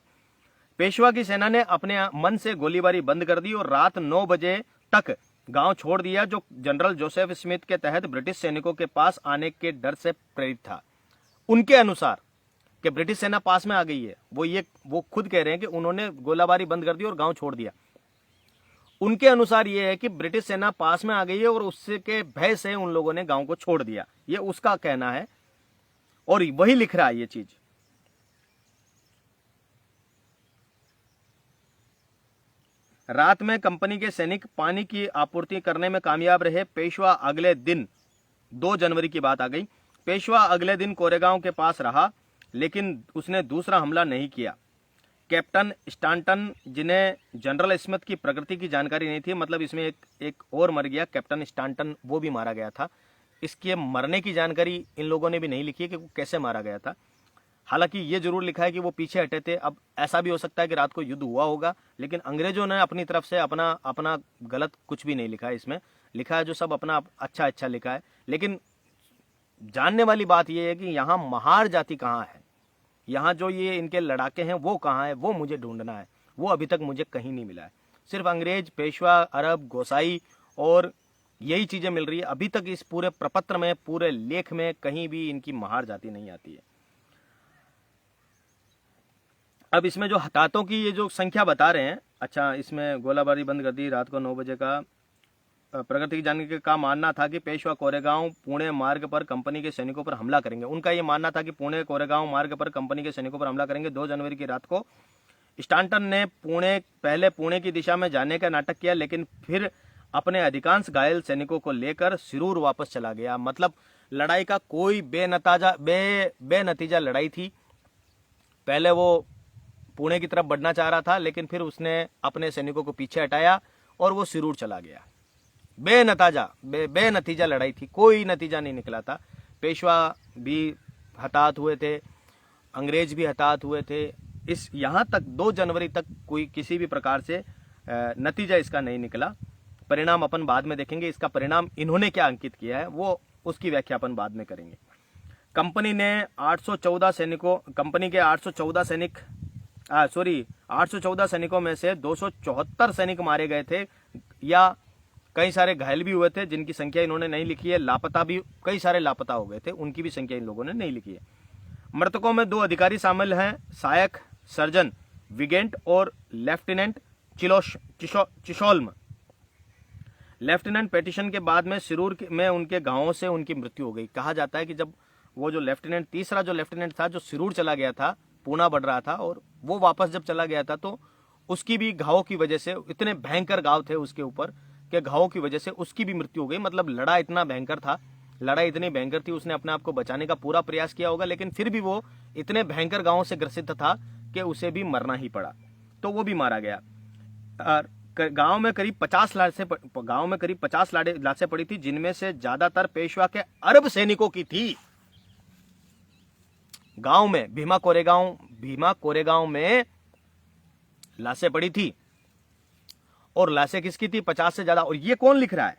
पेशवा की सेना ने अपने मन से गोलीबारी बंद कर दी और रात 9 बजे तक गांव छोड़ दिया, जो जनरल जोसेफ स्मिथ के तहत ब्रिटिश सैनिकों के पास आने के डर से प्रेरित था। उनके अनुसार कि ब्रिटिश सेना पास में आ गई है, वो खुद कह रहे हैं कि उन्होंने गोलाबारी बंद कर दी और गांव छोड़ दिया। उनके अनुसार यह है कि ब्रिटिश सेना पास में आ गई है और उससे के भय से उन लोगों ने गांव को छोड़ दिया, ये उसका कहना है और वही लिख रहा है ये चीज। रात में कंपनी के सैनिक पानी की आपूर्ति करने में कामयाब रहे। पेशवा अगले दिन 2 जनवरी की बात आ गई। पेशवा अगले दिन कोरेगांव के पास रहा, लेकिन उसने दूसरा हमला नहीं किया। कैप्टन स्टांटन, जिन्हें जनरल स्मिथ की प्रकृति की जानकारी नहीं थी, मतलब इसमें एक और मर गया कैप्टन स्टांटन, वो भी मारा गया था। इसके मरने की जानकारी इन लोगों ने भी नहीं लिखी है कि वो कैसे मारा गया था। हालांकि ये जरूर लिखा है कि वो पीछे हटे थे। अब ऐसा भी हो सकता है कि रात को युद्ध हुआ होगा, लेकिन अंग्रेजों ने अपनी तरफ से अपना गलत कुछ भी नहीं लिखा है। इसमें लिखा है जो सब अपना अच्छा लिखा है। लेकिन जानने वाली बात यह है कि यहाँ महार जाति कहाँ है, यहाँ जो ये इनके लड़ाके हैं वो कहाँ है, वो मुझे ढूंढना है। वो अभी तक मुझे कहीं नहीं मिला है। सिर्फ अंग्रेज, पेशवा, अरब, गोसाई और यही चीजें मिल रही है। अभी तक इस पूरे प्रपत्र में, पूरे लेख में कहीं भी इनकी महार जाति नहीं आती है। अब इसमें जो हताहतों की ये जो संख्या बता रहे हैं, अच्छा, इसमें गोलाबारी बंद कर दी, रात को 9 बजे का प्रगति की जानकारी का मानना था कि पेशवा कोरेगांव पुणे मार्ग पर कंपनी के सैनिकों पर हमला करेंगे। उनका यह मानना था कि पुणे कोरेगांव मार्ग पर कंपनी के सैनिकों पर हमला करेंगे। 2 जनवरी की रात को स्टांटन ने पहले पुणे की दिशा में जाने का नाटक किया, लेकिन फिर अपने अधिकांश घायल सैनिकों को लेकर सिरूर वापस चला गया। मतलब लड़ाई का कोई बेनतीजा लड़ाई थी। पहले वो पुणे की तरफ बढ़ना चाह रहा था, लेकिन फिर उसने अपने सैनिकों को पीछे हटाया और वो सिरूर चला गया। बेनतीजा लड़ाई थी, कोई नतीजा नहीं निकला था। पेशवा भी हताहत हुए थे, अंग्रेज भी हताहत हुए थे। इस यहाँ तक 2 जनवरी तक कोई किसी भी प्रकार से नतीजा इसका नहीं निकला। परिणाम अपन बाद में देखेंगे। इसका परिणाम इन्होंने क्या अंकित किया है वो उसकी व्याख्या अपन बाद में करेंगे। कंपनी ने 814 सैनिकों, कंपनी के 814 सैनिकों में से 274 सैनिक मारे गए थे या कई सारे घायल भी हुए थे, जिनकी संख्या इन्होंने नहीं लिखी है। लापता भी कई सारे लापता हो गए थे, उनकी भी संख्या इन लोगों ने नहीं लिखी है। मृतकों में 2 अधिकारी शामिल हैं, सहायक सर्जन विगेंट और लेफ्टिनेंट चिशोल्म। लेफ्टिनेंट पेटिशन के बाद में सिरूर में उनके घावों से उनकी मृत्यु हो गई। कहा जाता है कि जब वो जो तीसरा जो लेफ्टिनेंट था, जो सिरूर चला गया था, पूना बढ़ रहा था, और वो वापस जब चला गया था तो उसकी भी घावों की वजह से, इतने भयंकर घाव थे उसके ऊपर के घावों की वजह से उसकी भी मृत्यु हो गई। मतलब लड़ाई इतनी भयंकर थी, उसने अपने आप को बचाने का पूरा प्रयास किया होगा, लेकिन फिर भी वो इतने भयंकर घावों से ग्रसित था कि उसे भी मरना ही पड़ा, तो वो भी मारा गया। गांव में करीब 50 लाशें पड़ी थी, जिनमें से ज्यादातर पेशवा के अरब सैनिकों की थी। गांव में भीमा कोरेगांव में लाशें पड़ी थी, और लाशें किसकी थी? 50 से ज्यादा। और ये कौन लिख रहा है?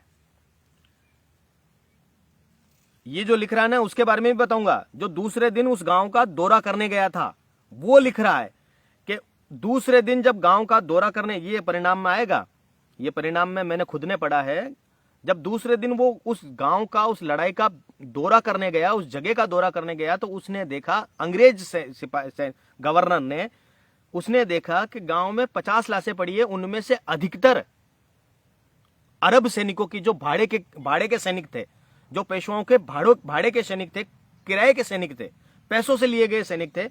ये जो लिख रहा है ना, उसके बारे में भी बताऊंगा। जो दूसरे दिन उस गांव का दौरा करने गया था, वो लिख रहा है कि दूसरे दिन जब गांव का दौरा करने, ये परिणाम में आएगा। ये परिणाम में मैंने खुद ने पढ़ा है जब दूसरे दिन वो उस गांव का, उस लड़ाई का दौरा करने गया, उस जगह का दौरा करने गया, तो उसने देखा, अंग्रेज गवर्नर ने, उसने देखा कि गांव में 50 लाशें पड़ी है। उनमें से अधिकतर अरब सैनिकों की, जो भाड़े के सैनिक थे, जो पेशवाओं के भाड़े के सैनिक थे, किराए के सैनिक थे, पैसों से लिए गए सैनिक थे,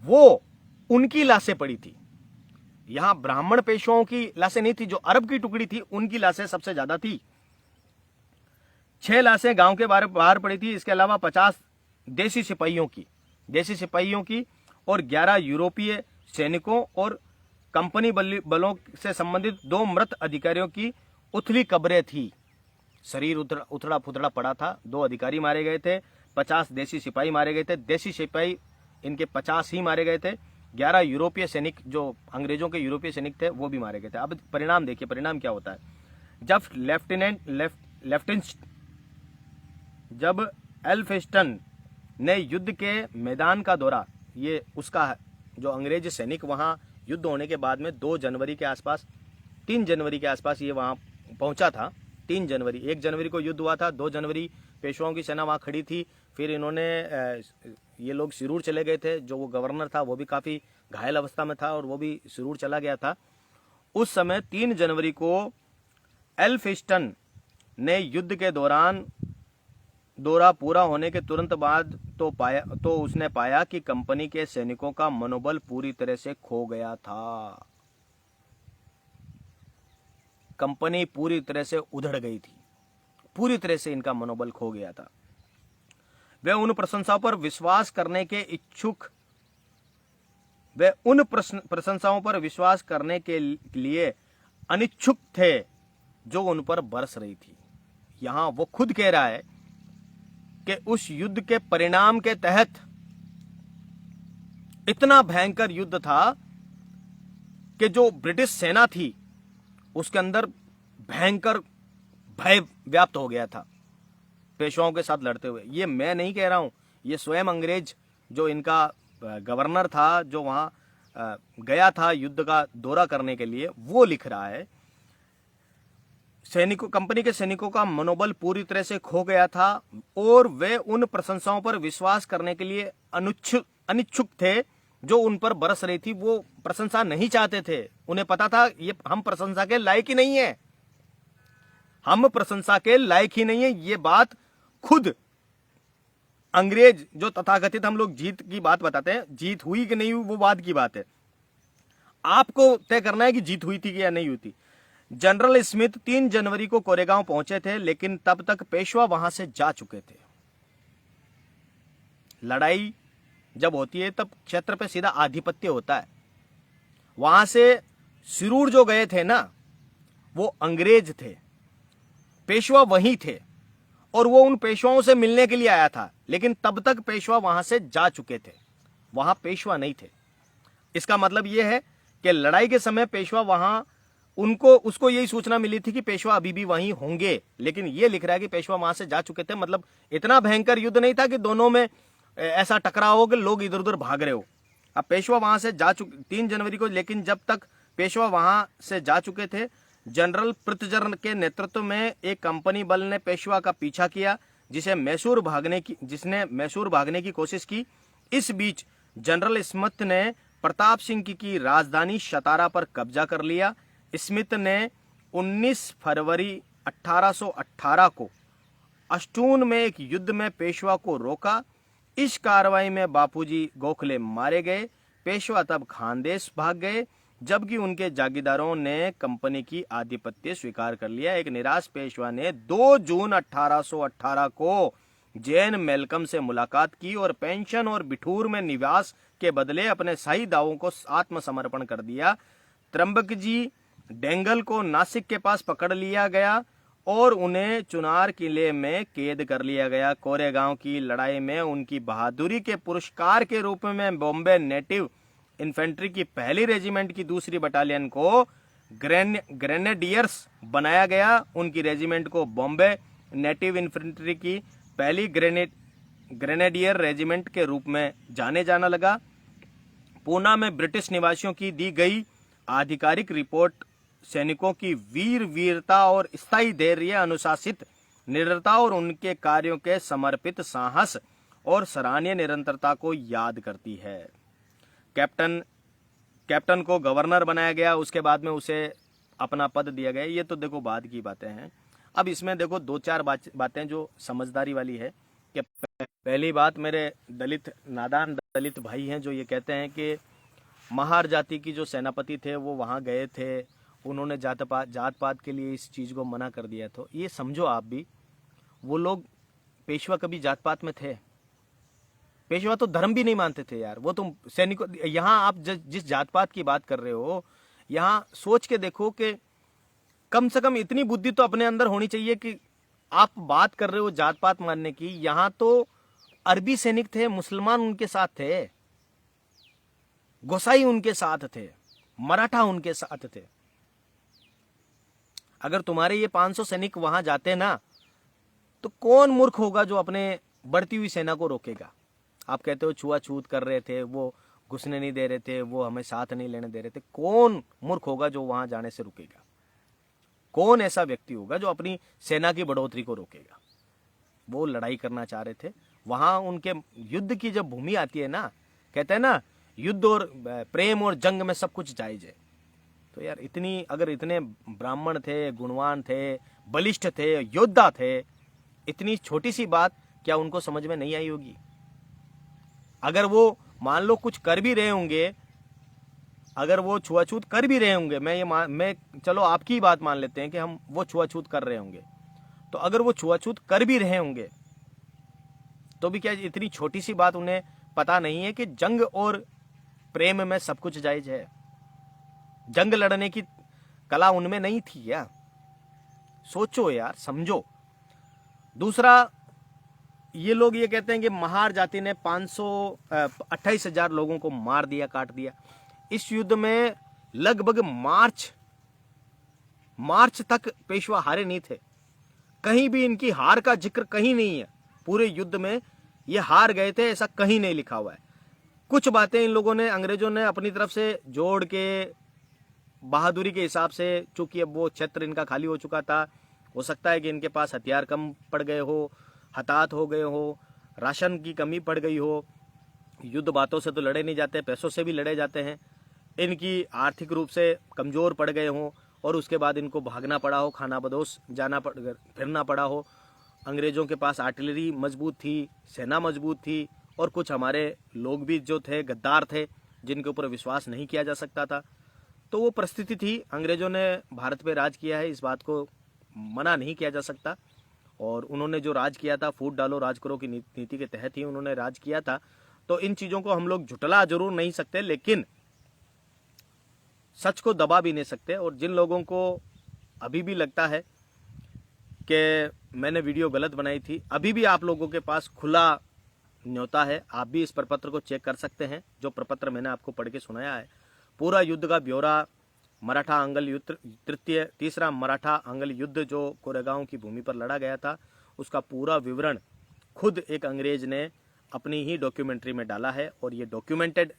वो उनकी लाशें पड़ी थी। यहां ब्राह्मण पेशवाओं की लाशें नहीं थी, जो अरब की टुकड़ी थी उनकी लाशें सबसे ज्यादा थी। 6 लाशें गांव के बाहर पड़ी थी। इसके अलावा 50 देसी सिपाहियों की और 11 यूरोपीय सैनिकों और कंपनी बलों से संबंधित 2 मृत अधिकारियों की उथली कब्रें थी। शरीर उथड़ा फुथड़ा पड़ा था। 2 अधिकारी मारे गए थे, 50 देसी सिपाही मारे गए थे। देसी सिपाही इनके 50 ही मारे गए थे। 11 यूरोपीय सैनिक, जो अंग्रेजों के यूरोपीय सैनिक थे, वो भी मारे गए थे। अब परिणाम देखिए, परिणाम क्या होता है। जब एल्फिंस्टन ने युद्ध के मैदान का दौरा, ये उसका है, जो अंग्रेज सैनिक वहां युद्ध होने के बाद में 3 जनवरी के आसपास ये वहां पहुंचा था। 1 जनवरी को युद्ध हुआ था। 2 जनवरी पेशवाओं की सेना वहां खड़ी थी। फिर इन्होंने, ये लोग सिरूर चले गए थे। जो वो गवर्नर था वो भी काफी घायल अवस्था में था और वो भी सिरूर चला गया था। उस समय 3 जनवरी को एल्फिंस्टन ने युद्ध के दौरान दौरा पूरा होने के तुरंत बाद तो उसने पाया कि कंपनी के सैनिकों का मनोबल पूरी तरह से खो गया था। कंपनी पूरी तरह से उधड़ गई थी, पूरी तरह से इनका मनोबल खो गया था। वे उन प्रशंसाओं पर विश्वास करने के लिए अनिच्छुक थे जो उन पर बरस रही थी। यहां वो खुद कह रहा है कि उस युद्ध के परिणाम के तहत इतना भयंकर युद्ध था कि जो ब्रिटिश सेना थी उसके अंदर भयंकर भय व्याप्त हो गया था पेशवाओं के साथ लड़ते हुए। ये मैं नहीं कह रहा हूं, ये स्वयं अंग्रेज, जो इनका गवर्नर था, जो वहां गया था युद्ध का दौरा करने के लिए, वो लिख रहा है। कंपनी के सैनिकों का मनोबल पूरी तरह से खो गया था और वे उन प्रशंसाओं पर विश्वास करने के लिए अनिच्छुक थे जो उन पर बरस रही थी। वो प्रशंसा नहीं चाहते थे। उन्हें पता था ये हम प्रशंसा के लायक ही नहीं है, हम प्रशंसा के लायक ही नहीं है। ये बात खुद अंग्रेज, जो तथाकथित हम लोग जीत की बात बताते हैं, जीत हुई कि नहीं हुई वो बात की बात है, आपको तय करना है कि जीत हुई थी कि या नहीं हुई थी। जनरल स्मिथ 3 जनवरी को कोरेगांव पहुंचे थे, लेकिन तब तक पेशवा वहां से जा चुके थे। लड़ाई जब होती है तब क्षेत्र पे सीधा आधिपत्य होता है। वहां से सिरूर जो गए थे ना, वो अंग्रेज थे, पेशवा वहीं थे और वो उन पेशवाओं से मिलने के लिए आया था, लेकिन तब तक पेशवा वहां से जा चुके थे, वहां पेशवा नहीं थे। इसका मतलब यह है कि लड़ाई के समय पेशवा वहां, उसको यही सूचना मिली थी कि पेशवा अभी भी वहीं होंगे, लेकिन ये लिख रहा है कि पेशवा वहां से जा चुके थे। मतलब इतना भयंकर युद्ध नहीं था कि दोनों में ऐसा टकराव हो कि लोग इधर उधर भाग रहे हो। अब पेशवा वहां से जा चुके 3 जनवरी को, लेकिन जब तक पेशवा वहां से जा चुके थे, जनरल पृथ्वीजर के नेतृत्व में एक कंपनी बल ने पेशवा का पीछा किया, जिसने मैसूर भागने की कोशिश की। इस बीच जनरल स्मिथ ने प्रताप सिंह की राजधानी सतारा पर कब्जा कर लिया। स्मिथ ने 19 फरवरी 1818 को अष्टून में एक युद्ध में पेशवा को रोका। इस कार्रवाई में बापूजी गोखले मारे गए। पेशवा तब खानदेश भाग गए, जबकि उनके जागीरदारों ने कंपनी की आधिपत्य स्वीकार कर लिया। एक निराश पेशवा ने 2 जून 1818 को जैन मेलकम से मुलाकात की और पेंशन और बिठूर में निवास के बदले अपने शाही दावों को आत्मसमर्पण कर दिया। त्र्यंबकजी डेंगल को नासिक के पास पकड़ लिया गया और उन्हें चुनार किले में कैद कर लिया गया। कोरेगांव की लड़ाई में उनकी बहादुरी के पुरस्कार के रूप में बॉम्बे नेटिव इन्फेंट्री की पहली रेजिमेंट की 2री बटालियन को ग्रेनेडियर्स बनाया गया। उनकी रेजिमेंट को बॉम्बे नेटिव इन्फेंट्री की पहली ग्रेनेडियर रेजिमेंट के रूप में जाना लगा। पूना में ब्रिटिश निवासियों की दी गई आधिकारिक रिपोर्ट सैनिकों की वीरता और स्थायी धैर्य, अनुशासित निडरता और उनके कार्यों के समर्पित साहस और सराहनीय निरंतरता को याद करती है। कैप्टन को गवर्नर बनाया गया, उसके बाद में उसे अपना पद दिया गया। ये तो देखो बाद की बातें हैं। अब इसमें देखो दो चार बातें जो समझदारी वाली है कि पहली बात, मेरे नादान दलित भाई हैं जो ये कहते हैं कि महार जाति की जो सेनापति थे वो वहाँ गए थे, उन्होंने जात पात के लिए इस चीज़ को मना कर दिया। तो ये समझो आप भी, वो लोग पेशवा कभी जात पात में थे? पेशवा तो धर्म भी नहीं मानते थे यार। वो तुम सैनिकों, यहाँ आप जिस जात पात की बात कर रहे हो, यहाँ सोच के देखो कि कम से कम इतनी बुद्धि तो अपने अंदर होनी चाहिए कि आप बात कर रहे हो जात पात मानने की। यहाँ तो अरबी सैनिक थे, मुसलमान उनके साथ थे, गोसाई उनके साथ थे, मराठा उनके साथ थे। अगर तुम्हारे ये 500 सैनिक वहां जाते ना, तो कौन मूर्ख होगा जो अपने बढ़ती हुई सेना को रोकेगा? आप कहते हो छुआछूत कर रहे थे, वो घुसने नहीं दे रहे थे, वो हमें साथ नहीं लेने दे रहे थे। कौन मूर्ख होगा जो वहां जाने से रुकेगा? कौन ऐसा व्यक्ति होगा जो अपनी सेना की बढ़ोतरी को रोकेगा? वो लड़ाई करना चाह रहे थे। वहां उनके युद्ध की जब भूमि आती है ना, कहते हैं ना, युद्ध और प्रेम और जंग में सब कुछ जायज है। तो यार अगर इतने ब्राह्मण थे, गुणवान थे, बलिष्ठ थे, योद्धा थे, इतनी छोटी सी बात क्या उनको समझ में नहीं आई होगी? अगर वो मान लो कुछ कर भी रहे होंगे, अगर वो छुआछूत कर भी रहे होंगे, मैं चलो आपकी ही बात मान लेते हैं कि हम वो छुआछूत कर रहे होंगे, तो अगर वो छुआछूत कर भी रहे होंगे तो भी क्या इतनी छोटी सी बात उन्हें पता नहीं है कि जंग और प्रेम में सब कुछ जायज है? जंग लड़ने की कला उनमें नहीं थी क्या? सोचो यार, समझो। दूसरा, ये लोग ये कहते हैं कि महार जाति ने 28,000 लोगों को मार दिया, काट दिया। इस युद्ध में लगभग मार्च तक पेशवा हारे नहीं थे। कहीं भी इनकी हार का जिक्र कहीं नहीं है। पूरे युद्ध में ये हार गए थे ऐसा कहीं नहीं लिखा हुआ है। कुछ बातें इन लोगों ने, अंग्रेजों ने अपनी तरफ से जोड़ के बहादुरी के हिसाब से, चूंकि अब वो क्षेत्र इनका खाली हो चुका था, हो सकता है कि इनके पास हथियार कम पड़ गए हो, हताहत हो गए हो, राशन की कमी पड़ गई हो। युद्ध बातों से तो लड़े नहीं जाते, पैसों से भी लड़े जाते हैं। इनकी आर्थिक रूप से कमजोर पड़ गए हों और उसके बाद इनको भागना पड़ा हो, खाना बदोश फिरना पड़ा हो। अंग्रेजों के पास आर्टिलरी मजबूत थी, सेना मजबूत थी, और कुछ हमारे लोग भी जो थे गद्दार थे, जिनके ऊपर विश्वास नहीं किया जा सकता था। तो वो परिस्थिति थी। अंग्रेजों ने भारत पे राज किया है, इस बात को मना नहीं किया जा सकता। और उन्होंने जो राज किया था, फूट डालो राज करो की नीति के तहत ही उन्होंने राज किया था। तो इन चीजों को हम लोग झुटला जरूर नहीं सकते, लेकिन सच को दबा भी नहीं सकते। और जिन लोगों को अभी भी लगता है कि मैंने वीडियो गलत बनाई थी, अभी भी आप लोगों के पास खुला न्योता है, आप भी इस प्रपत्र को चेक कर सकते हैं। जो प्रपत्र मैंने आपको पढ़ के सुनाया है, पूरा युद्ध का ब्यौरा, मराठा अंगल युद्ध, तीसरा मराठा अंगल युद्ध जो कोरेगांव की भूमि पर लड़ा गया था, उसका पूरा विवरण खुद एक अंग्रेज ने अपनी ही डॉक्यूमेंट्री में डाला है। और ये डॉक्यूमेंटेड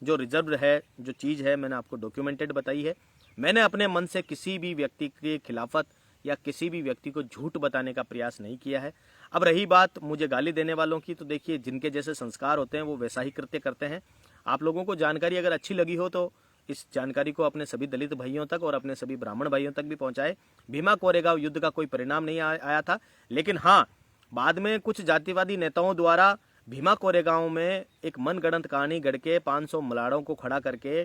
जो रिजर्व है, जो चीज़ है, मैंने आपको डॉक्यूमेंटेड बताई है। मैंने अपने मन से किसी भी व्यक्ति की खिलाफत या किसी भी व्यक्ति को झूठ बताने का प्रयास नहीं किया है। अब रही बात मुझे गाली देने वालों की, तो देखिए, जिनके जैसे संस्कार होते हैं वो वैसा ही कृत्य करते हैं। आप लोगों को जानकारी अगर अच्छी लगी हो तो इस जानकारी को अपने सभी दलित भाइयों तक और अपने सभी ब्राह्मण भाइयों तक भी पहुंचाए। भीमा कोरेगांव युद्ध का कोई परिणाम नहीं आया था, लेकिन हाँ, बाद में कुछ जातिवादी नेताओं द्वारा भीमा कोरेगांव में एक मनगढ़ंत कहानी गढ़ के 500 मलाड़ों को खड़ा करके,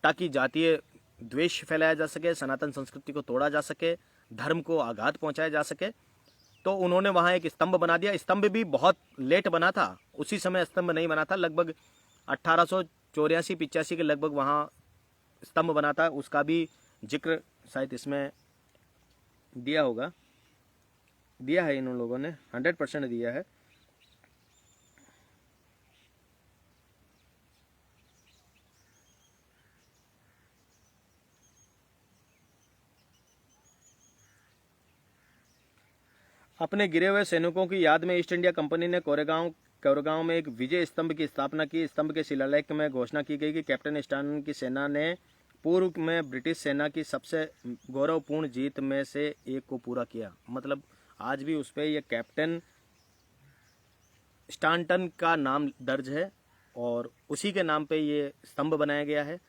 ताकि जातीय द्वेष फैलाया जा सके, सनातन संस्कृति को तोड़ा जा सके, धर्म को आघात पहुंचाया जा सके, तो उन्होंने वहां एक स्तंभ बना दिया। स्तंभ भी बहुत लेट बना था, उसी समय स्तंभ नहीं बना था, लगभग 1884-85 के लगभग वहां स्तंभ बना था। उसका भी जिक्र शायद इसमें दिया होगा, दिया है इन लोगों ने, 100% दिया है। अपने गिरे हुए सैनिकों की याद में ईस्ट इंडिया कंपनी ने कोरेगांव में एक विजय स्तंभ की स्थापना की। स्तंभ के शिलालेख में घोषणा की गई कि कैप्टन स्टैनटन की सेना ने पूर्व में ब्रिटिश सेना की सबसे गौरवपूर्ण जीत में से एक को पूरा किया। मतलब आज भी उस पर यह कैप्टन स्टांटन का नाम दर्ज है और उसी के नाम पे ये स्तंभ बनाया गया है।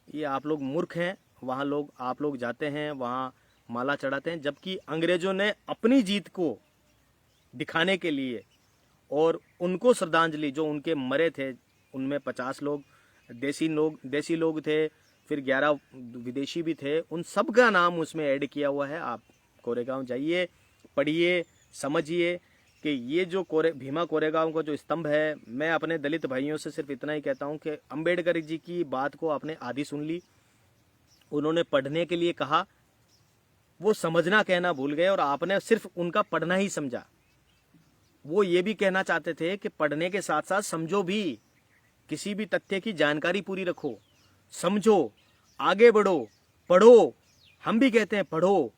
ये आप लोग मूर्ख हैं, वहाँ आप लोग जाते हैं, वहाँ माला चढ़ाते हैं, जबकि अंग्रेजों ने अपनी जीत को दिखाने के लिए और उनको श्रद्धांजलि, जो उनके मरे थे उनमें 50 लोग देसी लोग थे, फिर 11 विदेशी भी थे, उन सब का नाम उसमें ऐड किया हुआ है। आप कोरेगांव जाइए, पढ़िए, समझिए कि ये जो भीमा कोरेगांव का जो स्तंभ है, मैं अपने दलित भाइयों से सिर्फ इतना ही कहता हूं कि अंबेडकर जी की बात को आपने आधी सुन ली, उन्होंने पढ़ने के लिए कहा, वो समझना कहना भूल गए और आपने सिर्फ उनका पढ़ना ही समझा। वो ये भी कहना चाहते थे कि पढ़ने के साथ साथ समझो भी, किसी भी तथ्य की जानकारी पूरी रखो, समझो, आगे बढ़ो, पढ़ो। हम भी कहते हैं पढ़ो,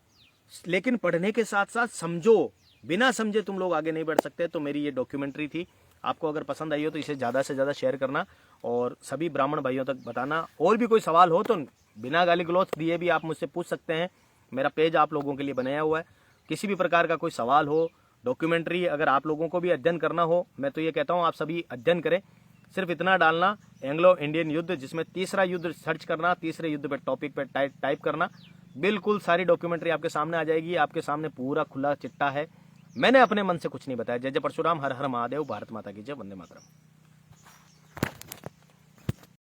लेकिन पढ़ने के साथ साथ समझो। बिना समझे तुम लोग आगे नहीं बढ़ सकते। तो मेरी ये डॉक्यूमेंट्री थी, आपको अगर पसंद आई हो तो इसे ज़्यादा से ज़्यादा शेयर करना और सभी ब्राह्मण भाइयों तक बताना। और भी कोई सवाल हो तो बिना गाली गलौज दिए भी आप मुझसे पूछ सकते हैं। मेरा पेज आप लोगों के लिए बनाया हुआ है। किसी भी प्रकार का कोई सवाल हो, डॉक्यूमेंट्री अगर आप लोगों को भी अध्ययन करना हो, मैं तो ये कहता हूँ आप सभी अध्ययन करें। सिर्फ इतना डालना, एंग्लो इंडियन युद्ध, जिसमें तीसरा युद्ध सर्च करना, तीसरे युद्ध पे टॉपिक पे टाइप करना, बिल्कुल सारी डॉक्यूमेंट्री आपके सामने आ जाएगी। आपके सामने पूरा खुला चिट्ठा है। मैंने अपने मन से कुछ नहीं बताया। जय जय परशुराम, हर हर महादेव, भारत माता की जय, वंदे मातरम।